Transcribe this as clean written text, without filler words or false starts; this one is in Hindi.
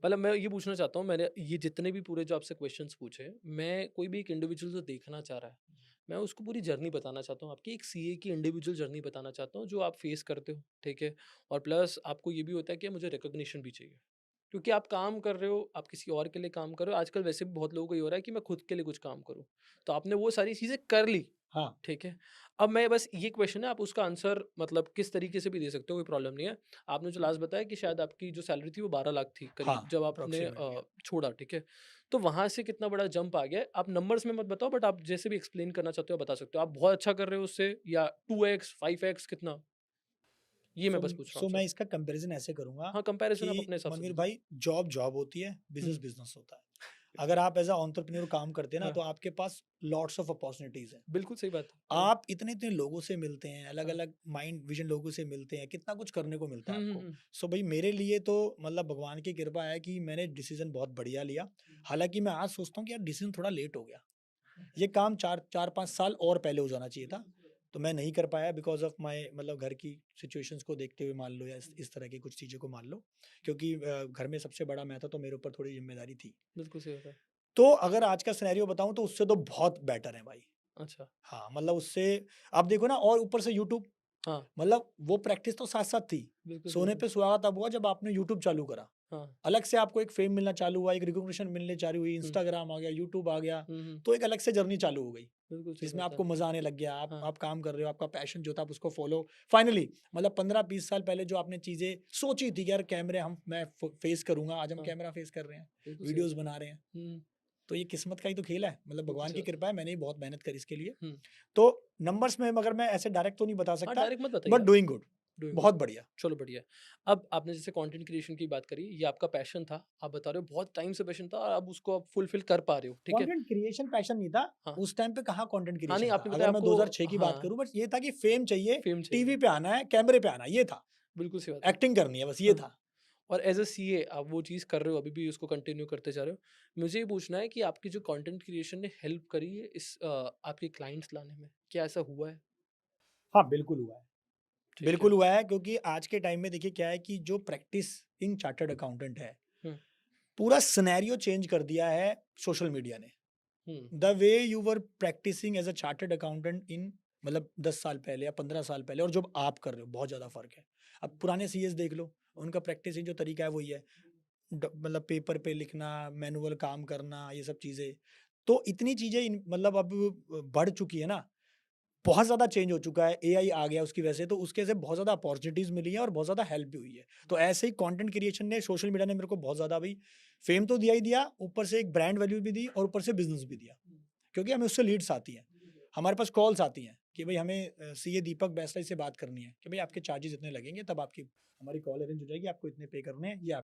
मतलब मैं ये पूछना चाहता हूँ, मैंने ये जितने भी पूरे जो आपसे क्वेश्चंस पूछे, मैं कोई भी एक इंडिविजुअल जो देखना चाह रहा है, मैं उसको पूरी जर्नी बताना चाहता हूँ। आपकी एक सीए की इंडिविजुअल जर्नी बताना चाहता हूँ, जो आप फेस करते हो, ठीक है? और प्लस आपको ये भी होता है कि मुझे रिकॉग्निशन भी चाहिए। क्योंकि आप काम कर रहे हो, आप किसी और के लिए काम कर रहे हो। आजकल वैसे भी बहुत लोगों को ये हो रहा है कि मैं खुद के लिए कुछ काम करूँ। तो आपने वो सारी चीज़ें कर ली, हाँ, ठीक है? अब मैं बस ये क्वेश्चन है, आप उसका आंसर मतलब किस तरीके से भी दे सकते हो, कोई प्रॉब्लम नहीं है। आपने जो लास्ट बताया कि शायद आपकी जो सैलरी थी वो 12 लाख थी हाँ, करीब, जब आपने अप्रॉक्सिमेटली। छोड़ा, ठीक है? तो वहाँ से कितना बड़ा जंप आ गया है? आप नंबर्स में मत बताओ, बट आप जैसे भी एक्सप्लेन करना चाहते हो, आप बता सकते हो। आप बहुत अच्छा कर रहे हो उससे, या 2x 5x कितना? ये मैं सो बस पूछ रहा हूँ सो मैं आपसे। इसका कंपैरिज़न ऐसे करूँगा हाँ, कंपैरिज़न आप कि अपने हिसाब से मनवीर दे दो। भाई, जॉब जॉब होती है, बिज़नेस हुँ, बिज़नेस होता है। अगर आप एज़ अ एंटरप्रेन्योर काम करते हैं ना, हाँ, तो आपके पास लॉट्स ऑफ अपॉर्च्युनिटीज़ हैं। बिल्कुल सही बात है। हाँ, आप इतने-इतने लोगों से मिलते हैं, हाँ। अलग-अलग माइंड विज़न लोगों से मिलते हैं, कितना कुछ करने को मिलता हुँ, है हुँ, आपको। हुँ। सो भई मेरे लिए तो मतलब भगवान की कृपा है कि मैंने डिसीज़न बहुत बढ़िया लिया। हालाँकि मैं आज सोचता हूँ कि यार डिसीज़न थोड़ा लेट हो गया। ये काम 4-5 साल और पहले हो जाना चाहिए था। तो मैं नहीं कर पाया बिकॉज़ ऑफ माय मतलब घर की सिचुएशंस को देखते हुए मान लो, या इस तरह की कुछ चीज़ों को मान लो। क्योंकि घर में सबसे बड़ा मैं था, तो मेरे ऊपर थोड़ी ज़िम्मेदारी थी। बिल्कुल सही बात है। तो अगर आज का सिनेरियो बताऊँ तो उससे तो बहुत बेटर है भाई। अच्छा, हाँ, मतलब उससे आप देखो ना, और ऊपर से यूट्यूब, हाँ, मतलब वो प्रैक्टिस तो साथ-साथ थी। बिल्कुल सही सोने बात पे है। सुहागा तब हुआ जब आपने यूट्यूब चालू करा। हाँ, अलग से आपको एक फ़ेम मिलना चालू हुआ, एक रिकॉग्निशन मिलने चालू हुई, हुँ, इंस्टाग्राम आ गया, यूट्यूब आ गया, हुँ, हुँ। तो एक अलग से जर्नी चालू हो गई, बिल्कुल सही जिसमें बात है। आपको मज़ा आने लग गया। आप हाँ, आप काम कर रहे हो, आपका पैशन जो था आप उसको फ़ॉलो फाइनली मतलब 15-20 साल पहले जो आपने चीज़ें सोची थी कि यार कैमरे मैं फ़ेस करूँगा, आज हम हाँ, कैमरा फ़ेस कर रहे हैं, बिल्कुल सही वीडियोज़ बात है। बना रहे हैं। हुँ, तो ये किस्मत का ही तो खेल है, मतलब बिल्कुल भगवान सही की बात है। कृपा है, मैंने भी बहुत मेहनत करी इसके लिए। हुँ, तो नंबर्स में मगर मैं ऐसे डायरेक्ट तो नहीं बता हाँ, सकता, डायरेक्ट मत बताइए बट आप। Doing good, doing good. बहुत बढ़िया। चलो बढ़िया है। अब आपने जैसे कंटेंट क्रिएशन की बात करी, ये आपका पैशन था। आप बता रहे हो बहुत टाइम से पैशन था और अब उसको आप फुलफिल कर पा रहे हो, ठीक है? कंटेंट क्रिएशन पैशन नहीं था, हाँ। उस टाइम पे कहाँ कंटेंट हाँ, नहीं क्रिएशन था। आपने बताया अगर मैं आपको 2006 की बात हाँ, करूँ, बस ये था कि फेम चाहिए, फ़ेम चाहिए। टीवी पे आना है, कैमरे पे आना है, ये था। बिल्कुल सही बात है। एक्टिंग करनी है, बस ये हाँ। था। और एज़ अ सीए आप वो चीज़ कर रहे हो, अभी भी उसको कंटिन्यू करते जा रहे हो। मुझे ये पूछना है कि आपकी जो कंटेंट क्रिएशन ने हेल्प करी है इस आपके क्लाइंट्स लाने में? क्या ऐसा हुआ है? हाँ, बिल्कुल हुआ है। ठीक है। बिल्कुल हुआ है, क्योंकि आज के टाइम में देखिए क्या है कि जो प्रैक्टिसिंग चार्टर्ड अकाउंटेंट है, हुँ, पूरा सिनेरियो चेंज कर दिया है सोशल मीडिया ने। हुँ, the way you were practicing as a chartered accountant in मतलब 10 साल पहले या 15 साल पहले, और जो आप कर रहे हो, बहुत ज़्यादा फ़र्क है। अब पुराने सीएस देख लो, उनका प्रैक्टिसिंग जो तरीका है वही है। मतलब पेपर पे लिखना, मैनुअल काम करना, ये सब चीज़ें। तो इतनी चीज़ें मतलब अब बढ़ चुकी है ना, बहुत ज़्यादा चेंज हो चुका है, एआई आ गया उसकी वजह से, तो उसके से बहुत ज़्यादा अपॉर्च्युनिटीज़ मिली हैं और बहुत ज़्यादा हेल्प भी हुई है। तो ऐसे ही कंटेंट क्रिएशन ने, सोशल मीडिया ने मेरे को बहुत ज़्यादा भी फेम तो दिया ही दिया, ऊपर से एक ब्रांड वैल्यू भी दी और ऊपर से बिज़नेस भी दिया। क्योंकि हमें उससे लीड्स आती हैं। हमारे पास कॉल्स आती हैं कि भई हमें सीए दीपक बैसला से बात करनी है, कि भई आपके चार्जेज़ इतने लगेंगे, तब आपकी हमारी कॉल अरेंज हो जाएगी, आपको इतने पे करने हैं, ये आप